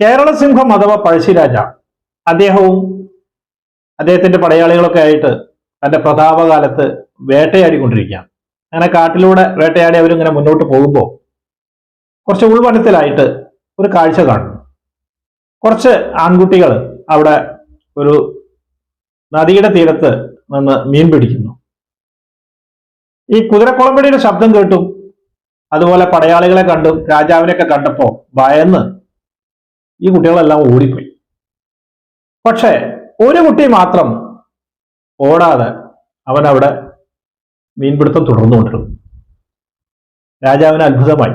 കേരള സിംഹം അഥവാ പഴശ്ശിരാജ അദ്ദേഹവും അദ്ദേഹത്തിന്റെ പടയാളികളൊക്കെ ആയിട്ട് തന്റെ പ്രതാപകാലത്ത് വേട്ടയാടിക്കൊണ്ടിരിക്കുകയാണ്. അങ്ങനെ കാട്ടിലൂടെ വേട്ടയാടി അവരിങ്ങനെ മുന്നോട്ട് പോകുമ്പോൾ കുറച്ച് ഉൾവനത്തിലായിട്ട് ഒരു കാഴ്ച കാണുന്നു. കുറച്ച് ആൺകുട്ടികൾ അവിടെ ഒരു നദിയുടെ തീരത്ത് നിന്ന് മീൻ പിടിക്കുന്നു. ഈ കുതിരക്കുളമ്പടിയുടെ ശബ്ദം കേട്ടും അതുപോലെ പടയാളികളെ കണ്ടും രാജാവിനെയൊക്കെ കണ്ടപ്പോ ഭയന്ന് ഈ കുട്ടികളെല്ലാം ഓടിപ്പോയി. പക്ഷെ ഒരു കുട്ടി മാത്രം ഓടാതെ അവൻ അവിടെ മീൻപിടുത്തം തുടർന്നുകൊണ്ടിരുന്നു. രാജാവിന് അത്ഭുതമായി.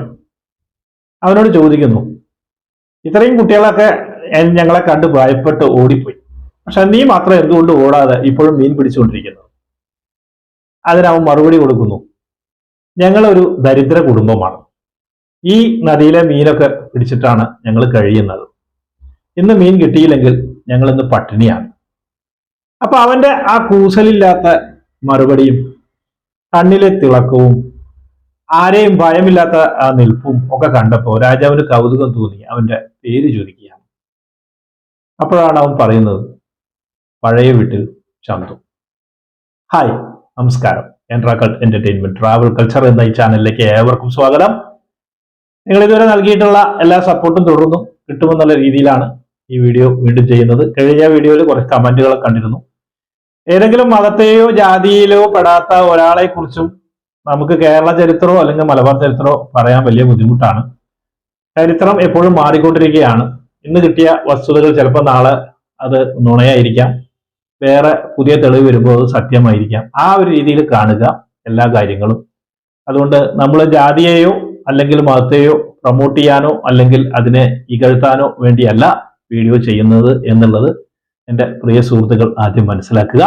അവനോട് ചോദിക്കുന്നു, ഇത്രയും കുട്ടികളൊക്കെ ഞങ്ങളെ കണ്ട് ഭയപ്പെട്ട് ഓടിപ്പോയി, പക്ഷെ നീ മാത്രം എന്തുകൊണ്ട് ഓടാതെ ഇപ്പോഴും മീൻ പിടിച്ചുകൊണ്ടിരിക്കുന്നു? അതിനവൻ മറുപടി കൊടുക്കുന്നു, ഞങ്ങളൊരു ദരിദ്ര കുടുംബമാണ്. ഈ നദിയിലെ മീനൊക്കെ പിടിച്ചിട്ടാണ് ഞങ്ങൾ കഴിയുന്നത്. ഇന്ന് മീൻ കിട്ടിയില്ലെങ്കിൽ ഞങ്ങൾ ഇന്ന് പട്ടിണിയാണ്. അപ്പൊ അവന്റെ ആ കൂസലില്ലാത്ത മറുപടിയും കണ്ണിലെ തിളക്കവും ആരെയും ഭയമില്ലാത്ത ആ നിൽപ്പും ഒക്കെ കണ്ടപ്പോ രാജാവിന് കൗതുകം തോന്നി. അവന്റെ പേര് ചോദിക്കുകയാണ്. അപ്പോഴാണ് അവൻ പറയുന്നത്, പഴയ വീട്ടിൽ ചന്തു. ഹായ്, നമസ്കാരം. എൻട്രാക്കൾ എന്റർടൈൻമെന്റ് ട്രാവൽ കൾച്ചർ എന്ന ഈ ചാനലിലേക്ക് ഏവർക്കും സ്വാഗതം. നിങ്ങൾ ഇതുവരെ നൽകിയിട്ടുള്ള എല്ലാ സപ്പോർട്ടും തുടർന്നും കിട്ടുമെന്നുള്ള രീതിയിലാണ് ഈ വീഡിയോ വീണ്ടും ചെയ്യുന്നത്. കഴിഞ്ഞ വീഡിയോയിൽ കുറച്ച് കമന്റുകൾ കണ്ടിരുന്നു. ഏതെങ്കിലും മതത്തെയോ ജാതിയിലോ പെടാത്ത ഒരാളെ കുറിച്ചും നമുക്ക് കേരള ചരിത്രമോ അല്ലെങ്കിൽ മലബാർ ചരിത്രമോ പറയാൻ വലിയ ബുദ്ധിമുട്ടാണ്. ചരിത്രം എപ്പോഴും മാറിക്കൊണ്ടിരിക്കുകയാണ്. ഇന്ന് കിട്ടിയ വസ്തുതകൾ ചിലപ്പോൾ നാളെ അത് നുണയായിരിക്കാം, വേറെ പുതിയ തെളിവ് വരുമ്പോൾ അത് സത്യമായിരിക്കാം. ആ ഒരു രീതിയിൽ കാണുക എല്ലാ കാര്യങ്ങളും. അതുകൊണ്ട് നമ്മൾ ജാതിയെയോ അല്ലെങ്കിൽ മതത്തെയോ പ്രൊമോട്ട് ചെയ്യാനോ അല്ലെങ്കിൽ അതിനെ ഇകഴ്ത്താനോ വേണ്ടിയല്ല വീഡിയോ ചെയ്യുന്നത് എന്നുള്ളത് എൻ്റെ പ്രിയ സുഹൃത്തുക്കൾ ആദ്യം മനസ്സിലാക്കുക.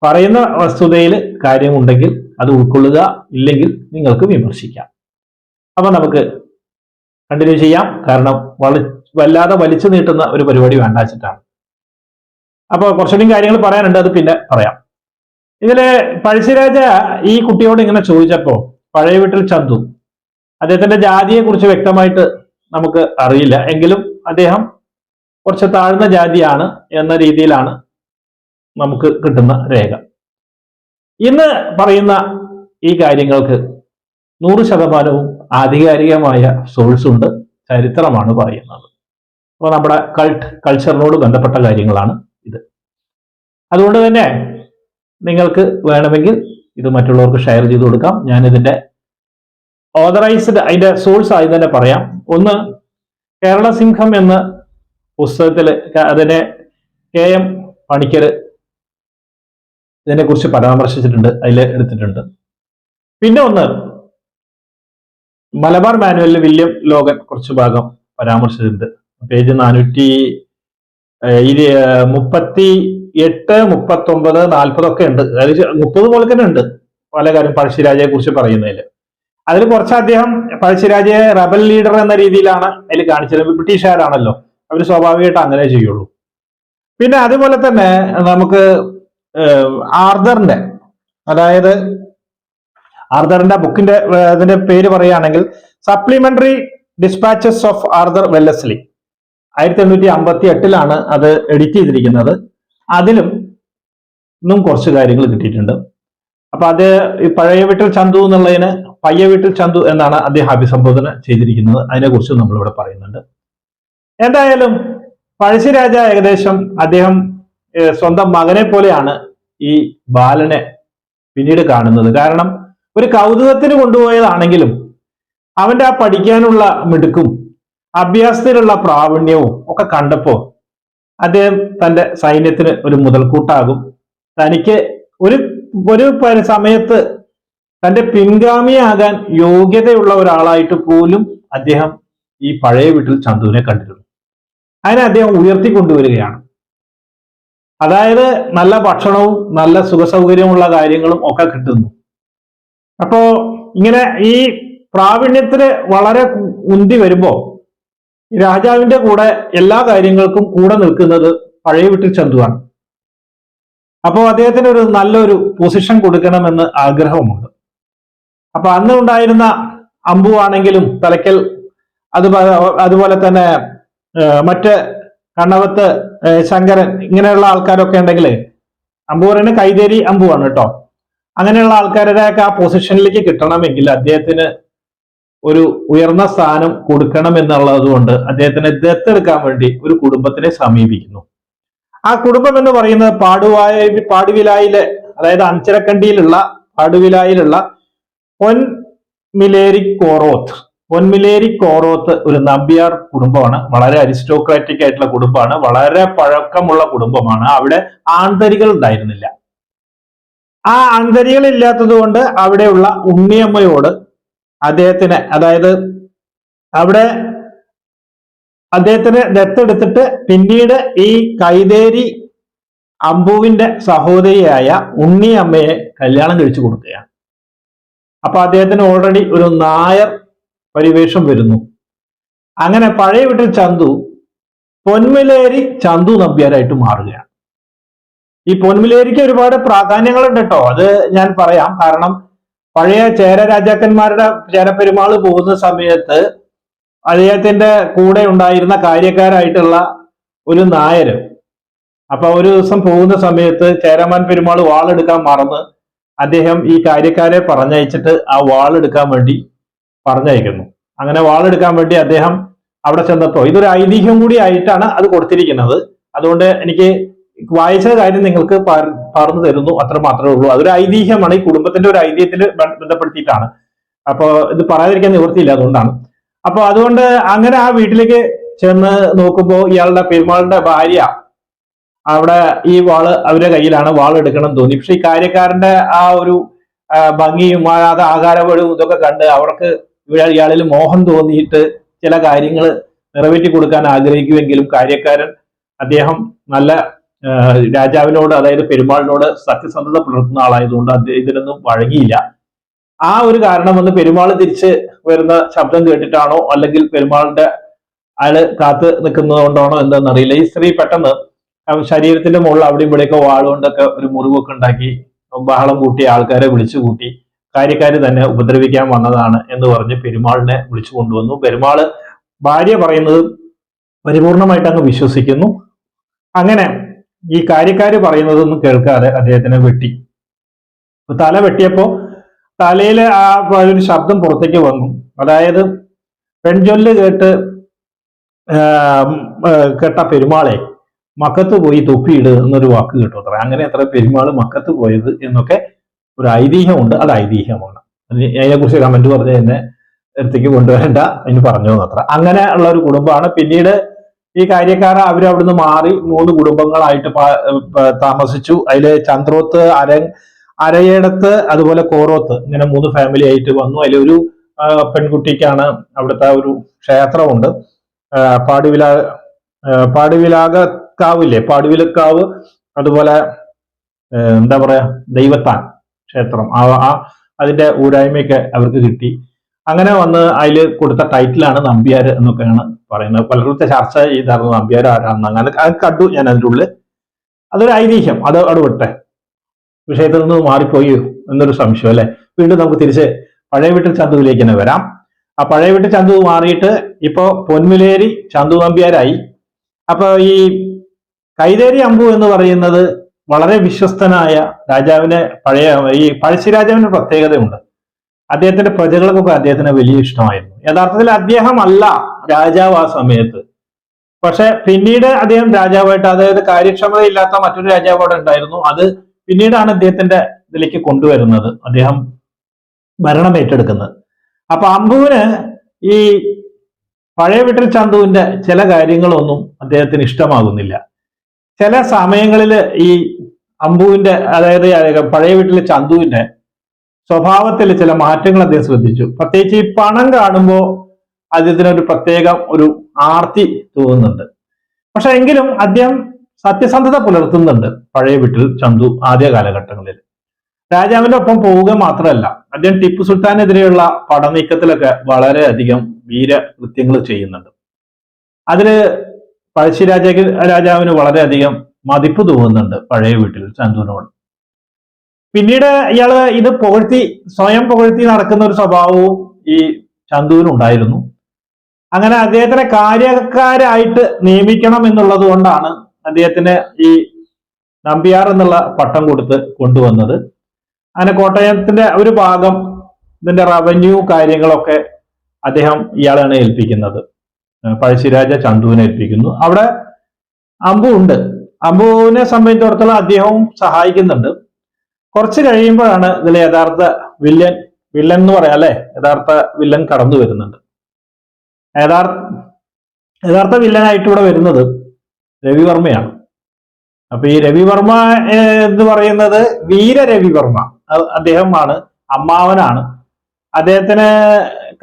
പറയുന്ന വസ്തുതയിൽ കാര്യമുണ്ടെങ്കിൽ അത് ഉൾക്കൊള്ളുക, ഇല്ലെങ്കിൽ നിങ്ങൾക്ക് വിമർശിക്കാം. അപ്പൊ നമുക്ക് കണ്ടിന്യൂ ചെയ്യാം. കാരണം വല്ലാതെ വലിച്ചു നീട്ടുന്ന ഒരു പരിപാടി വേണ്ടാച്ചിട്ടാണ്. അപ്പൊ കുറച്ചുകൂടി കാര്യങ്ങൾ പറയാനുണ്ട്, അത് പിന്നെ പറയാം. ഇതിലെ പഴശ്ശിരാജ ഈ കുട്ടിയോട് ഇങ്ങനെ ചോദിച്ചപ്പോ പഴയ വീട്ടിൽ ചന്തു, അദ്ദേഹത്തിന്റെ ജാതിയെ കുറിച്ച് വ്യക്തമായിട്ട് നമുക്ക് അറിയില്ല, എങ്കിലും അദ്ദേഹം കുറച്ച് താഴ്ന്ന ജാതിയാണ് എന്ന രീതിയിലാണ് നമുക്ക് കിട്ടുന്ന രേഖ. ഇന്ന് പറയുന്ന ഈ കാര്യങ്ങൾക്ക് 100% ആധികാരികമായ സോഴ്സ് ഉണ്ട്, ചരിത്രമാണ് പറയുന്നത്. അപ്പോൾ നമ്മുടെ കൾച്ചറിനോട് ബന്ധപ്പെട്ട കാര്യങ്ങളാണ് ഇത്. അതുകൊണ്ട് തന്നെ നിങ്ങൾക്ക് വേണമെങ്കിൽ ഇത് മറ്റുള്ളവർക്ക് ഷെയർ ചെയ്ത് കൊടുക്കാം. ഞാനിതിന്റെ ഓതറൈസ്ഡ് അതിന്റെ സോഴ്സ് ആയി തന്നെ പറയാം. ഒന്ന്, കേരള സിംഹം എന്ന പുസ്തകത്തിൽ അതിനെ KM പണിക്കർ ഇതിനെക്കുറിച്ച് പരാമർശിച്ചിട്ടുണ്ട്, അതിൽ എടുത്തിട്ടുണ്ട്. പിന്നെ ഒന്ന്, മലബാർ മാനുവലിൽ വില്യം ലോഗൻ കുറച്ച് ഭാഗം പരാമർശിച്ചിട്ടുണ്ട്. പേജ് 438, 39, 40 ഒക്കെ ഉണ്ട്. അതായത് 30 പോലെ തന്നെ ഉണ്ട് പല കാര്യം പഴശ്ശിരാജയെ കുറിച്ച് പറയുന്നതിൽ. അതിൽ കുറച്ച് അദ്ദേഹം പഴശ്ശിരാജയെ റബൽ ലീഡർ എന്ന രീതിയിലാണ് അതിൽ കാണിച്ചത്. ബ്രിട്ടീഷുകാരാണല്ലോ, അവർ സ്വാഭാവികമായിട്ട് അങ്ങനെ ചെയ്യുള്ളൂ. പിന്നെ അതുപോലെ തന്നെ നമുക്ക് ആർതറിന്റെ, അതായത് ആർതറിന്റെ ബുക്കിന്റെ അതിന്റെ പേര് പറയുകയാണെങ്കിൽ സപ്ലിമെന്ററി ഡിസ്പാച്ചസ് ഓഫ് ആർതർ വെല്ലസ്ലി, 1858 അത് എഡിറ്റ് ചെയ്തിരിക്കുന്നത്. അതിലും ഇന്നും കുറച്ച് കാര്യങ്ങൾ കിട്ടിയിട്ടുണ്ട്. അപ്പൊ അത് ഈ പഴയ വീട്ടിൽ ചന്തു എന്നുള്ളതിന് പയ്യ വീട്ടിൽ ചന്തു എന്നാണ് അദ്ദേഹം അഭിസംബോധന ചെയ്തിരിക്കുന്നത്. അതിനെക്കുറിച്ച് നമ്മളിവിടെ പറയുന്നുണ്ട്. എന്തായാലും പഴശ്ശിരാജ ഏകദേശം അദ്ദേഹം സ്വന്തം മകനെ പോലെയാണ് ഈ ബാലനെ പിന്നീട് കാണുന്നത്. കാരണം ഒരു കൗതുകത്തിന് കൊണ്ടുപോയതാണെങ്കിലും അവന്റെ ആ പഠിക്കാനുള്ള മിടുക്കും അഭ്യാസത്തിലുള്ള പ്രാവീണ്യവും ഒക്കെ കണ്ടപ്പോ അദ്ദേഹം തന്റെ സൈന്യത്തിന് ഒരു മുതൽക്കൂട്ടാകും. തനിക്ക് ഒരു സമയത്ത് തന്റെ പിൻഗാമിയാകാൻ യോഗ്യതയുള്ള ഒരാളായിട്ട് പോലും അദ്ദേഹം ഈ പഴയ വീട്ടിൽ ചന്തുവിനെ കണ്ടിരുന്നു. അതിനെ അദ്ദേഹം ഉയർത്തിക്കൊണ്ടുവരികയാണ്. അതായത് നല്ല ഭക്ഷണവും നല്ല സുഖസൗകര്യമുള്ള കാര്യങ്ങളും ഒക്കെ കിട്ടുന്നു. അപ്പോ ഇങ്ങനെ ഈ പ്രാവീണ്യത്തിന് വളരെ ഉന്തി വരുമ്പോ രാജാവിന്റെ കൂടെ എല്ലാ കാര്യങ്ങൾക്കും കൂടെ നിൽക്കുന്നത് പഴയ വീട്ടിൽ ചന്തുവാണ്. അപ്പോൾ അദ്ദേഹത്തിന് ഒരു നല്ലൊരു പൊസിഷൻ കൊടുക്കണമെന്ന് ആഗ്രഹമുണ്ട്. അപ്പൊ അന്ന് ഉണ്ടായിരുന്ന അമ്പു ആണെങ്കിലും തലക്കൽ അതുപോലെ തന്നെ മറ്റ് കണ്ണവത്ത് ശങ്കരൻ ഇങ്ങനെയുള്ള ആൾക്കാരൊക്കെ ഉണ്ടെങ്കിൽ, അമ്പു പറയുന്നത് കൈതേരി അമ്പുവാണ് കേട്ടോ. അങ്ങനെയുള്ള ആൾക്കാരുടെയൊക്കെ ആ പൊസിഷനിലേക്ക് കിട്ടണമെങ്കിൽ അദ്ദേഹത്തിന് ഒരു ഉയർന്ന സ്ഥാനം കൊടുക്കണം എന്നുള്ളത് കൊണ്ട് അദ്ദേഹത്തിന് ദത്തെടുക്കാൻ വേണ്ടി ഒരു കുടുംബത്തിനെ സമീപിക്കുന്നു. ആ കുടുംബം എന്ന് പറയുന്നത് പാടുവിലായിലെ, അതായത് അഞ്ചരക്കണ്ടിയിലുള്ള പാടുവിലായിലുള്ള പൊൻമിലേരി കോറോത്ത് ഒരു നമ്പ്യാർ കുടുംബമാണ്. വളരെ അരിസ്റ്റോക്രാറ്റിക് ആയിട്ടുള്ള കുടുംബമാണ്, വളരെ പഴക്കമുള്ള കുടുംബമാണ്. അവിടെ ആന്തരികൾ ഉണ്ടായിരുന്നില്ല. ആ ആന്തരികൾ ഇല്ലാത്തത് കൊണ്ട് അവിടെയുള്ള ഉണ്ണിയമ്മയോട് അദ്ദേഹത്തിന്, അതായത് അവിടെ അദ്ദേഹത്തിന് ദത്തെടുത്തിട്ട് പിന്നീട് ഈ കൈതേരി അമ്പുവിന്റെ സഹോദരിയായ ഉണ്ണിയമ്മയെ കല്യാണം കഴിച്ചു കൊടുക്കുകയാണ്. അപ്പൊ അദ്ദേഹത്തിന് ഓൾറെഡി ഒരു നായർ പരിവേഷം വരുന്നു. അങ്ങനെ പഴയ വീട്ടിൽ ചന്തു പൊന്മിലേരി ചന്തു നമ്പ്യാരായിട്ട് മാറുകയാണ്. ഈ പൊന്മിലേരിക്ക് ഒരുപാട് പ്രാധാന്യങ്ങളുണ്ട് കേട്ടോ, അത് ഞാൻ പറയാം. കാരണം പഴയ ചേര രാജാക്കന്മാരുടെ ചേരപ്പെരുമാൾ പോകുന്ന സമയത്ത് അദ്ദേഹത്തിന്റെ കൂടെ ഉണ്ടായിരുന്ന കാര്യക്കാരായിട്ടുള്ള ഒരു നായര്, അപ്പൊ ഒരു ദിവസം പോകുന്ന സമയത്ത് ചേരമാൻ പെരുമാൾ വാളെടുക്കാൻ മറന്ന് അദ്ദേഹം ഈ കാര്യക്കാരെ പറഞ്ഞയച്ചിട്ട് ആ വാളെടുക്കാൻ വേണ്ടി പറഞ്ഞയക്കുന്നു. അങ്ങനെ വാളെടുക്കാൻ വേണ്ടി അദ്ദേഹം അവിടെ ചെന്നപ്പോ, ഇതൊരു ഐതിഹ്യം കൂടി ആയിട്ടാണ് അത് കൊടുത്തിരിക്കുന്നത്. അതുകൊണ്ട് എനിക്ക് വായിച്ച കാര്യം നിങ്ങൾക്ക് പറഞ്ഞു തരുന്നു, അത്ര മാത്രമേ ഉള്ളൂ. അതൊരു ഐതിഹ്യമാണ്, ഈ കുടുംബത്തിന്റെ ഒരു ഐതിഹ്യത്തിൽ ബന്ധപ്പെടുത്തിയിട്ടാണ്. അപ്പൊ ഇത് പറയാതിരിക്കാൻ നിവൃത്തിയില്ല, അതുകൊണ്ടാണ്. അപ്പൊ അതുകൊണ്ട് അങ്ങനെ ആ വീട്ടിലേക്ക് ചെന്ന് നോക്കുമ്പോൾ ഇയാളുടെ പെരുമാളിന്റെ ഭാര്യ അവിടെ ഈ വാള് അവരുടെ കയ്യിലാണ്, വാൾ എടുക്കണം തോന്നി. പക്ഷെ ഈ കാര്യക്കാരന്റെ ആ ഒരു ഭംഗിയും അത് ആകാരവഴും ഇതൊക്കെ കണ്ട് അവർക്ക് ഇയാളിൽ മോഹം തോന്നിയിട്ട് ചില കാര്യങ്ങൾ നിറവേറ്റി കൊടുക്കാൻ ആഗ്രഹിക്കുമെങ്കിലും കാര്യക്കാരൻ അദ്ദേഹം നല്ല രാജാവിനോട്, അതായത് പെരുമാളിനോട് സത്യസന്ധത പുലർത്തുന്ന ആളായതുകൊണ്ട് ഇതിനൊന്നും വഴങ്ങിയില്ല. ആ ഒരു കാരണം വന്ന് പെരുമാൾ തിരിച്ച് വരുന്ന ശബ്ദം കേട്ടിട്ടാണോ അല്ലെങ്കിൽ പെരുമാളിന്റെ അയാള് കാത്ത് നിൽക്കുന്നത് കൊണ്ടാണോ എന്താണെന്നറിയില്ല, ഈ സ്ത്രീ പെട്ടെന്ന് ശരീരത്തിന്റെ മുകളിൽ അവിടെയും ഇവിടെയൊക്കെ വാളുകൊണ്ടൊക്കെ ഒരു മുറിവൊക്കെ ഉണ്ടാക്കി ബഹളം കൂട്ടി ആൾക്കാരെ വിളിച്ചു കൂട്ടി കാര്യക്കാര് തന്നെ ഉപദ്രവിക്കാൻ വന്നതാണ് എന്ന് പറഞ്ഞ് പെരുമാളിനെ വിളിച്ചു കൊണ്ടുവന്നു. പെരുമാള് ഭാര്യ പറയുന്നത് പരിപൂർണമായിട്ട് അങ്ങ് വിശ്വസിക്കുന്നു. അങ്ങനെ ഈ കാര്യക്കാര് പറയുന്നതൊന്നും കേൾക്കാതെ അദ്ദേഹത്തിനെ വെട്ടി. തല വെട്ടിയപ്പോ തലയില് ആ ഒരു ശബ്ദം പുറത്തേക്ക് വന്നു. അതായത് പെൺചൊല്ല് കേട്ട പെരുമാളെ മക്കത്ത് പോയി തൊപ്പിയിട് എന്നൊരു വാക്ക് കേട്ടു അത്ര. അങ്ങനെ അത്ര പെരുമാള് മക്കത്ത് പോയത് എന്നൊക്കെ ഒരു ഐതിഹ്യമുണ്ട്. അത് ഐതിഹ്യമാണ്. അതിനെക്കുറിച്ച് കമന്റ് പറഞ്ഞ് എന്നെ അടുത്തേക്ക് കൊണ്ടുവരേണ്ട, അതിന് പറഞ്ഞു അത്ര. അങ്ങനെ ഉള്ള ഒരു കുടുംബമാണ്. പിന്നീട് ഈ കാര്യക്കാർ അവരവിടുന്ന് മാറി 3 കുടുംബങ്ങളായിട്ട് താമസിച്ചു. അതില് ചന്ദ്രോത്ത്, അരയേടത്ത്, അതുപോലെ കോറോത്ത്, ഇങ്ങനെ 3 ഫാമിലി ആയിട്ട് വന്നു. അതിലൊരു പെൺകുട്ടിക്കാണ് അവിടുത്തെ ഒരു ക്ഷേത്രമുണ്ട്, പാടുവിലാകാവില്ലേ, പാടുവിലക്കാവ്, അതുപോലെ എന്താ പറയാ ദൈവത്താൻ ക്ഷേത്രം, അതിന്റെ ഊരായ്മയൊക്കെ അവർക്ക് കിട്ടി. അങ്ങനെ വന്ന് അതിൽ കൊടുത്ത ടൈറ്റിലാണ് നമ്പ്യാർ എന്നൊക്കെയാണ് പറയുന്നത്. പലരുടെ ചർച്ച ചെയ്തായിരുന്നു നമ്പ്യാർ ആരാണെന്ന്. അങ്ങനെ അത് കണ്ടു ഞാൻ അതിൻ്റെ ഉള്ളിൽ. അതൊരു ഐതിഹ്യം, അത് അവിടെ വിട്ടെ, വിഷയത്തിൽ നിന്ന് മാറിപ്പോയി എന്നൊരു സംശയം അല്ലെ. വീണ്ടും നമുക്ക് തിരിച്ച് പഴയ വീട്ടിൽ ചന്തുവിലേക്ക് തന്നെ വരാം. ആ പഴയ വീട്ടിൽ ചന്തു മാറിയിട്ട് ഇപ്പോ പൊന്മിലേരി ചന്തു നമ്പ്യാരായി. അപ്പൊ ഈ കൈതേരി അമ്പു എന്ന് പറയുന്നത് വളരെ വിശ്വസ്തനായ രാജാവിനെ, ഈ പഴശ്ശിരാജാവിന്റെ പ്രത്യേകതയുണ്ട്. അദ്ദേഹത്തിന്റെ പ്രജകൾക്കൊക്കെ അദ്ദേഹത്തിന് വലിയ ഇഷ്ടമായിരുന്നു. യഥാർത്ഥത്തിൽ അദ്ദേഹം അല്ല രാജാവ് ആ സമയത്ത്. പക്ഷെ പിന്നീട് അദ്ദേഹം രാജാവായിട്ട്, അതായത് കാര്യക്ഷമതയില്ലാത്ത മറ്റൊരു രാജാവ് അവിടെ ഉണ്ടായിരുന്നു. അത് പിന്നീടാണ് അദ്ദേഹത്തിന്റെ ഇതിലേക്ക് കൊണ്ടുവരുന്നത്, അദ്ദേഹം ഭരണം ഏറ്റെടുക്കുന്നത്. അപ്പൊ അമ്പുവിന് ഈ പഴയ വീട്ടിൽ ചന്തുവിന്റെ ചില കാര്യങ്ങളൊന്നും അദ്ദേഹത്തിന് ഇഷ്ടമാകുന്നില്ല. ചില സമയങ്ങളിൽ ഈ അമ്പുവിന്റെ, അതായത് പഴയ വീട്ടിലെ ചന്തുവിന്റെ സ്വഭാവത്തിൽ ചില മാറ്റങ്ങൾ അദ്ദേഹം ശ്രദ്ധിച്ചു. പ്രത്യേകിച്ച് ഈ പണം കാണുമ്പോൾ അദ്ദേഹത്തിനൊരു പ്രത്യേകം ഒരു ആർത്തി തോന്നുന്നുണ്ട്. പക്ഷെ എങ്കിലും അദ്ദേഹം സത്യസന്ധത പുലർത്തുന്നുണ്ട് പഴയ വീട്ടിൽ ചന്തു ആദ്യ കാലഘട്ടങ്ങളിൽ. രാജാവിന്റെ ഒപ്പം പോവുക മാത്രമല്ല, അദ്ദേഹം ടിപ്പു സുൽത്താനെതിരെയുള്ള പടനീക്കത്തിലൊക്കെ വളരെയധികം വീരകൃത്യങ്ങൾ ചെയ്യുന്നുണ്ട്. അതില് പഴശ്ശി രാജാവിന് വളരെയധികം മതിപ്പ് തോന്നുന്നുണ്ട് പഴയ വീട്ടിൽ ചന്തുവിനോട്. പിന്നീട് ഇയാള് ഇത് സ്വയം പുകഴ്ത്തി നടക്കുന്ന ഒരു സ്വഭാവവും ഈ ചന്തുവിനുണ്ടായിരുന്നു. അങ്ങനെ അദ്ദേഹത്തിനെ കാര്യക്കാരായിട്ട് നിയമിക്കണം എന്നുള്ളത് കൊണ്ടാണ് അദ്ദേഹത്തിന് ഈ നമ്പ്യാർ എന്നുള്ള പട്ടം കൊടുത്ത് കൊണ്ടുവന്നത്. അങ്ങനെ കോട്ടയത്തിന്റെ ഒരു ഭാഗം ഇതിന്റെ റവന്യൂ കാര്യങ്ങളൊക്കെ അദ്ദേഹം ഇയാളാണ് ഏൽപ്പിക്കുന്നത്. പഴശ്ശിരാജ ചന്തുവിനെ ഏൽപ്പിക്കുന്നു. അവിടെ അമ്പു ഉണ്ട്. അമ്പുവിനെ സംബന്ധിച്ചിടത്തോളം അദ്ദേഹവും സഹായിക്കുന്നുണ്ട്. കുറച്ച് കഴിയുമ്പോഴാണ് ഇതിലെ യഥാർത്ഥ വില്ലൻ എന്ന് പറയാം അല്ലെ, യഥാർത്ഥ വില്ലൻ കടന്നു വരുന്നുണ്ട്. യഥാർത്ഥ വില്ലനായിട്ട് ഇവിടെ വരുന്നത് രവിവർമ്മയാണ്. അപ്പൊ ഈ രവിവർമ്മ എന്ന് പറയുന്നത് വീരരവിവർമ്മ, അദ്ദേഹമാണ്, അമ്മാവനാണ്. അദ്ദേഹത്തിന്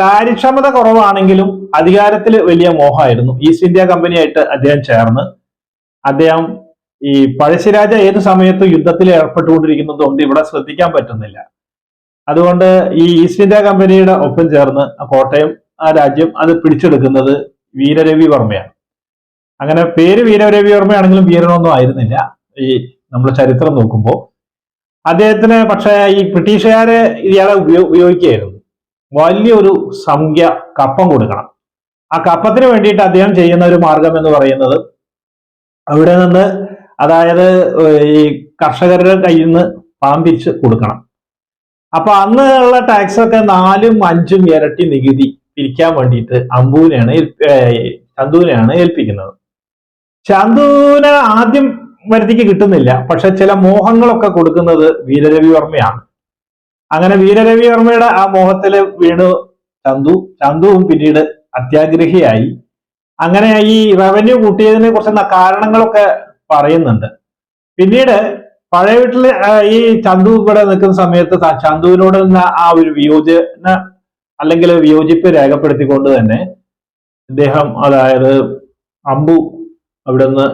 കാര്യക്ഷമത കുറവാണെങ്കിലും അധികാരത്തിൽ വലിയ മോഹമായിരുന്നു. ഈസ്റ്റ് ഇന്ത്യ കമ്പനിയായിട്ട് അദ്ദേഹം ചേർന്ന് അദ്ദേഹം ഈ പഴശ്ശിരാജ ഏത് സമയത്തും യുദ്ധത്തിൽ ഏർപ്പെട്ടുകൊണ്ടിരിക്കുന്നതുകൊണ്ട് ഇവിടെ ശ്രദ്ധിക്കാൻ പറ്റുന്നില്ല. അതുകൊണ്ട് ഈ ഈസ്റ്റ് ഇന്ത്യ കമ്പനിയുടെ ഒപ്പം ചേർന്ന് കോട്ടയം ആ രാജ്യം അത് പിടിച്ചെടുക്കുന്നത് വീരരവിവർമ്മയാണ്. അങ്ങനെ പേര് വീരരവിവർമ്മയാണെങ്കിലും വീരനൊന്നും ആയിരുന്നില്ല ഈ നമ്മൾ ചരിത്രം നോക്കുമ്പോൾ. അദ്ദേഹത്തിന് പക്ഷേ ഈ ബ്രിട്ടീഷുകാരെ ഇയാളെ ഉപയോഗിക്കുകയായിരുന്നു. വലിയൊരു സംഖ്യ കപ്പം കൊടുക്കണം. ആ കപ്പത്തിന് വേണ്ടിയിട്ട് അദ്ദേഹം ചെയ്യുന്ന ഒരു മാർഗം എന്ന് പറയുന്നത് അവിടെ നിന്ന്, അതായത് ഈ കർഷകരുടെ കയ്യിൽ നിന്ന് പണം പിരിച്ച് കൊടുക്കണം. അപ്പൊ അന്ന് ഉള്ള ടാക്സ് ഒക്കെ 4ഉം 5ഉം ഇരട്ടി നികുതി പിരിക്കാൻ വേണ്ടിയിട്ട് ചന്തുവിനെയാണ് ഏൽപ്പിക്കുന്നത്. ചന്തുവിന് ആദ്യം വരുത്തിക്ക് കിട്ടുന്നില്ല, പക്ഷെ ചില മോഹങ്ങളൊക്കെ കൊടുക്കുന്നത് വീരരവിവർമ്മയാണ്. അങ്ങനെ വീരരവിവർമ്മയുടെ ആ മോഹത്തിൽ വീണ് ചന്തുവും പിന്നീട് അത്യാഗ്രഹിയായി. അങ്ങനെ ഈ റവന്യൂ കൂട്ടിയതിനെ കുറിച്ച് കാരണങ്ങളൊക്കെ പറയുന്നുണ്ട്. പിന്നീട് പഴയ വീട്ടില് ഈ ചന്തു ഇവിടെ നിൽക്കുന്ന സമയത്ത് ചന്തുവിനോട് ആ ഒരു വിയോജന അല്ലെങ്കിൽ വിയോജിപ്പ് രേഖപ്പെടുത്തിക്കൊണ്ട് തന്നെ ഇദ്ദേഹം, അതായത് അമ്പു അവിടുന്ന്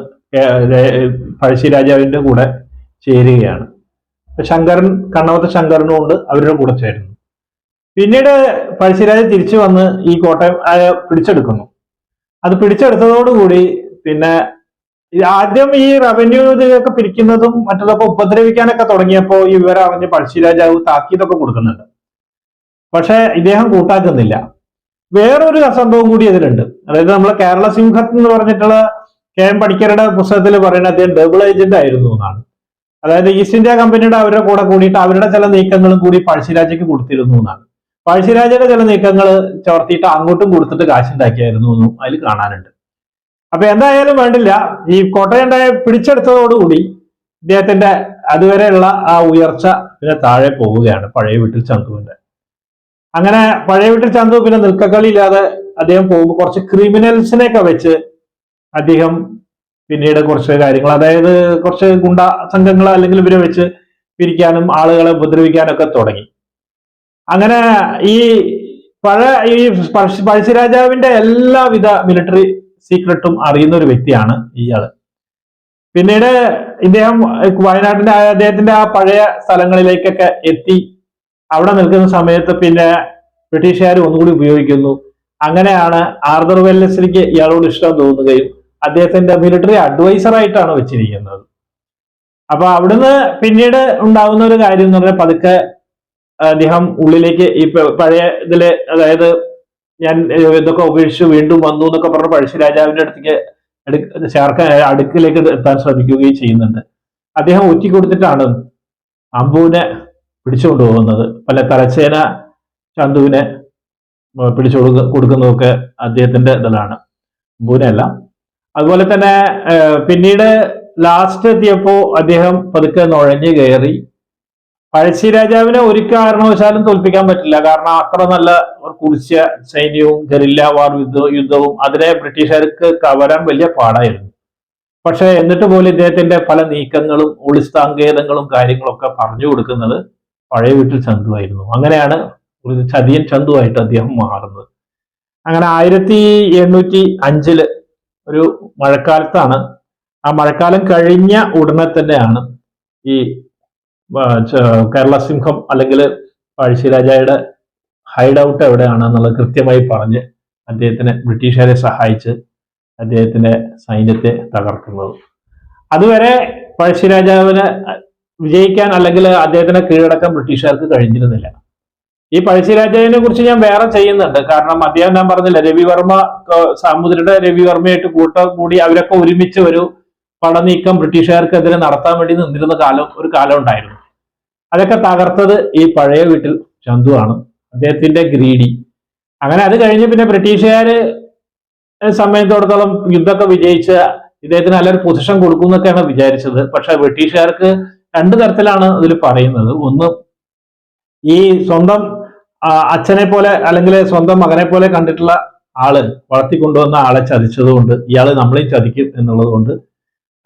പഴശ്ശിരാജാവിന്റെ കൂടെ ചേരുകയാണ്. ശങ്കരൻ, കണ്ണവത്തെ ശങ്കരനും കൊണ്ട് അവരുടെ കൂടെ ചേരുന്നു. പിന്നീട് പഴശ്ശിരാജ തിരിച്ചു വന്ന് ഈ കോട്ടയം പിടിച്ചെടുക്കുന്നു. അത് പിടിച്ചെടുത്തതോടുകൂടി പിന്നെ ആദ്യം ഈ റവന്യൂ ഇതൊക്കെ പിരിക്കുന്നതും മറ്റതൊക്കെ ഉപദ്രവിക്കാനൊക്കെ തുടങ്ങിയപ്പോ ഈ വിവരം അറിഞ്ഞ് പഴശ്ശിരാജാവ് താക്കീതൊക്കെ കൊടുക്കുന്നുണ്ട്. പക്ഷെ ഇദ്ദേഹം കൂട്ടാക്കുന്നില്ല. വേറൊരു സംഭവം കൂടി ഇതിലുണ്ട്. അതായത് നമ്മളെ കേരള സിംഹത്ത് എന്ന് പറഞ്ഞിട്ടുള്ള KM പണിക്കരുടെ പുസ്തകത്തിൽ പറയുന്നത് അദ്ദേഹം ഡബിൾ ഏജന്റ് ആയിരുന്നു എന്നാണ്. അതായത് ഈസ്റ്റ് ഇന്ത്യ കമ്പനിയുടെ അവരുടെ കൂടെ കൂടിയിട്ട് അവരുടെ ചില നീക്കങ്ങളും കൂടി പഴശ്ശിരാജയ്ക്ക് കൊടുത്തിരുന്നു എന്നാണ്. പഴശ്ശിരാജയുടെ ചില നീക്കങ്ങൾ ചോർത്തിയിട്ട് അങ്ങോട്ടും കൊടുത്തിട്ട് കാശുണ്ടാക്കിയായിരുന്നു എന്നും അതിൽ കാണാനുണ്ട്. അപ്പൊ എന്തായാലും വേണ്ടില്ല, ഈ കോട്ടയം പിടിച്ചെടുത്തതോടുകൂടി ഇദ്ദേഹത്തിന്റെ അതുവരെയുള്ള ആ ഉയർച്ച പിന്നെ താഴെ പോവുകയാണ് പഴയ വീട്ടിൽ ചന്തുവിന്റെ. അങ്ങനെ പഴയ വീട്ടിൽ ചന്തു പിന്നെ നിൽക്കക്കളിയില്ലാതെ അദ്ദേഹം പോകുമ്പോൾ കുറച്ച് ക്രിമിനൽസിനെയൊക്കെ വെച്ച് അദ്ദേഹം പിന്നീട് കുറച്ച് കാര്യങ്ങൾ, അതായത് കുറച്ച് ഗുണ്ട സംഘങ്ങൾ അല്ലെങ്കിൽ ഇവരെ വെച്ച് പിരിക്കാനും ആളുകളെ ഉപദ്രവിക്കാനൊക്കെ തുടങ്ങി. അങ്ങനെ ഈ പഴശ്ശിരാജാവിന്റെ എല്ലാവിധ മിലിറ്ററി സീക്രട്ടും അറിയുന്ന ഒരു വ്യക്തിയാണ് ഇയാള്. പിന്നീട് ഇദ്ദേഹം വയനാട്ടിന്റെ അദ്ദേഹത്തിന്റെ ആ പഴയ സ്ഥലങ്ങളിലേക്കൊക്കെ എത്തി. അവിടെ നിൽക്കുന്ന സമയത്ത് പിന്നെ ബ്രിട്ടീഷുകാർ ഒന്നുകൂടി ഉപയോഗിക്കുന്നു. അങ്ങനെയാണ് ആർതർ വെല്ലസ്ലിക്ക് ഇയാളോട് ഇഷ്ടം തോന്നുകയും അദ്ദേഹത്തിന്റെ മിലിറ്ററി അഡ്വൈസർ ആയിട്ടാണ് വെച്ചിരിക്കുന്നത്. അപ്പൊ അവിടുന്ന് പിന്നീട് ഉണ്ടാവുന്ന ഒരു കാര്യം എന്ന് പറഞ്ഞാൽ പതുക്കെ അദ്ദേഹം ഉള്ളിലേക്ക് ഈ പഴയ ഇതില്, അതായത് ഞാൻ ഇതൊക്കെ ഉപേക്ഷിച്ച് വീണ്ടും വന്നു എന്നൊക്കെ പറഞ്ഞ പഴശ്ശിരാജാവിന്റെ അടുത്തേക്ക് അടുക്കിലേക്ക് എത്താൻ ശ്രമിക്കുകയും ചെയ്യുന്നുണ്ട്. അദ്ദേഹം ഒറ്റിക്കൊടുത്തിട്ടാണ് അമ്പുവിനെ പിടിച്ചുകൊണ്ടു പോകുന്നത്. പല തലച്ചേന ചന്തുവിനെ പിടിച്ചു കൊടുക്കുന്നതൊക്കെ അദ്ദേഹത്തിന്റെ ഇതിലാണ്, അമ്പുവിനെയല്ല. അതുപോലെ തന്നെ പിന്നീട് ലാസ്റ്റ് എത്തിയപ്പോ അദ്ദേഹം പതുക്കെ നുഴഞ്ഞു കയറി. പഴശ്ശിരാജാവിനെ ഒരു കാരണവശാലും തോൽപ്പിക്കാൻ പറ്റില്ല. കാരണം അത്ര നല്ല കുറിച്ച സൈന്യവും ഗറില്ല വാർ യുദ്ധവും അതിനെ ബ്രിട്ടീഷുകാർക്ക് കവരാൻ വലിയ പാടായിരുന്നു. പക്ഷെ എന്നിട്ട് പോലും ഇദ്ദേഹത്തിന്റെ പല നീക്കങ്ങളും ഒളിസ്ഥാങ്കേതങ്ങളും കാര്യങ്ങളൊക്കെ പറഞ്ഞു കൊടുക്കുന്നത് പഴയ വീട്ടിൽ ചന്തുവായിരുന്നു. അങ്ങനെയാണ് ഒരു ചതിയൻ ചന്തുവായിട്ട് അദ്ദേഹം മാറുന്നത്. അങ്ങനെ 1805 ഒരു മഴക്കാലത്താണ്, ആ മഴക്കാലം കഴിഞ്ഞ ഉടനെ തന്നെയാണ് ഈ കേരള സിംഹം അല്ലെങ്കിൽ പഴശ്ശിരാജയുടെ ഹൈഡ് ഔട്ട് എവിടെയാണെന്നുള്ളത് കൃത്യമായി പറഞ്ഞ് അദ്ദേഹത്തിന് ബ്രിട്ടീഷുകാരെ സഹായിച്ച് അദ്ദേഹത്തിന്റെ സൈന്യത്തെ തകർക്കുന്നത്. അതുവരെ പഴശ്ശിരാജാവിന് വിജയിക്കാൻ അല്ലെങ്കിൽ അദ്ദേഹത്തിനെ കീഴടക്കാൻ ബ്രിട്ടീഷുകാർക്ക് കഴിഞ്ഞിരുന്നില്ല. ഈ പഴശ്ശിരാജാവിനെ കുറിച്ച് ഞാൻ വേറെ ചെയ്യുന്നുണ്ട്. കാരണം അദ്ദേഹം ഞാൻ പറഞ്ഞില്ല, രവിവർമ്മ, സാമൂതിരിയുടെ രവിവർമ്മയായിട്ട് കൂടി അവരൊക്കെ ഒരുമിച്ച് ഒരു പടനീക്കം ബ്രിട്ടീഷുകാർക്കെതിരെ നടത്താൻ വേണ്ടി നിന്നിരുന്ന ഒരു കാലം ഉണ്ടായിരുന്നു. അതൊക്കെ തകർത്തത് ഈ പഴയ വീട്ടിൽ ചന്തു ആണ്. അദ്ദേഹത്തിന്റെ ഗ്രീഡി. അങ്ങനെ അത് കഴിഞ്ഞ് പിന്നെ ബ്രിട്ടീഷുകാര് സമയത്തോടത്തോളം യുദ്ധമൊക്കെ വിജയിച്ച് ഇദ്ദേഹത്തിന് നല്ലൊരു പൊസിഷൻ കൊടുക്കും എന്നൊക്കെയാണ് വിചാരിച്ചത്. പക്ഷെ ബ്രിട്ടീഷുകാർക്ക് രണ്ടു തരത്തിലാണ് അതിൽ പറയുന്നത്. ഒന്ന്, ഈ സ്വന്തം അച്ഛനെ പോലെ അല്ലെങ്കിൽ സ്വന്തം മകനെ പോലെ കണ്ടിട്ടുള്ള ആള്, വളർത്തിക്കൊണ്ടുവന്ന ആളെ ചതിച്ചതുകൊണ്ട് ഇയാള് നമ്മളെയും ചതിക്കും എന്നുള്ളത് കൊണ്ട്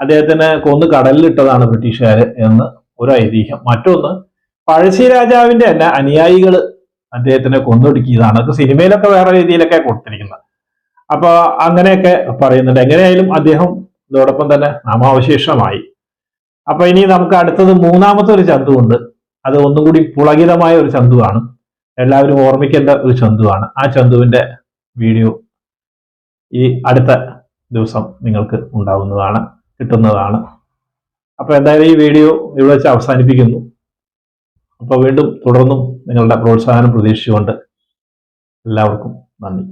അദ്ദേഹത്തിനെ കൊന്ന് കടലിലിട്ടതാണ് ബ്രിട്ടീഷുകാര് എന്ന് ഒരു ഐതിഹ്യം. മറ്റൊന്ന്, പഴശ്ശി രാജാവിന്റെ തന്നെ അനുയായികൾ അദ്ദേഹത്തിനെ കൊന്നൊടുക്കിയതാണ്. അത് സിനിമയിലൊക്കെ വേറെ രീതിയിലൊക്കെ കൊടുത്തിരിക്കുന്നത്. അപ്പൊ അങ്ങനെയൊക്കെ പറയുന്നുണ്ട്. എങ്ങനെയായാലും അദ്ദേഹം ഇതോടൊപ്പം തന്നെ നാമാവശേഷമായി. അപ്പൊ ഇനി നമുക്ക് അടുത്തത് മൂന്നാമത്തെ ഒരു ചന്തുവുണ്ട്. അത് ഒന്നും കൂടി പുളകിതമായ ഒരു ചന്തുവാണ്, എല്ലാവരും ഓർമ്മിക്കേണ്ട ഒരു ചന്തുവാണ്. ആ ചന്തുവിന്റെ വീഡിയോ ഈ അടുത്ത ദിവസം നിങ്ങൾക്ക് കിട്ടുന്നതാണ്. അപ്പൊ എന്തായാലും ഈ വീഡിയോ ഇവിടെ വെച്ച് അവസാനിപ്പിക്കുന്നു. അപ്പൊ വീണ്ടും തുടർന്നും നിങ്ങളുടെ പ്രോത്സാഹനം പ്രതീക്ഷിച്ചുകൊണ്ട് എല്ലാവർക്കും നന്ദി.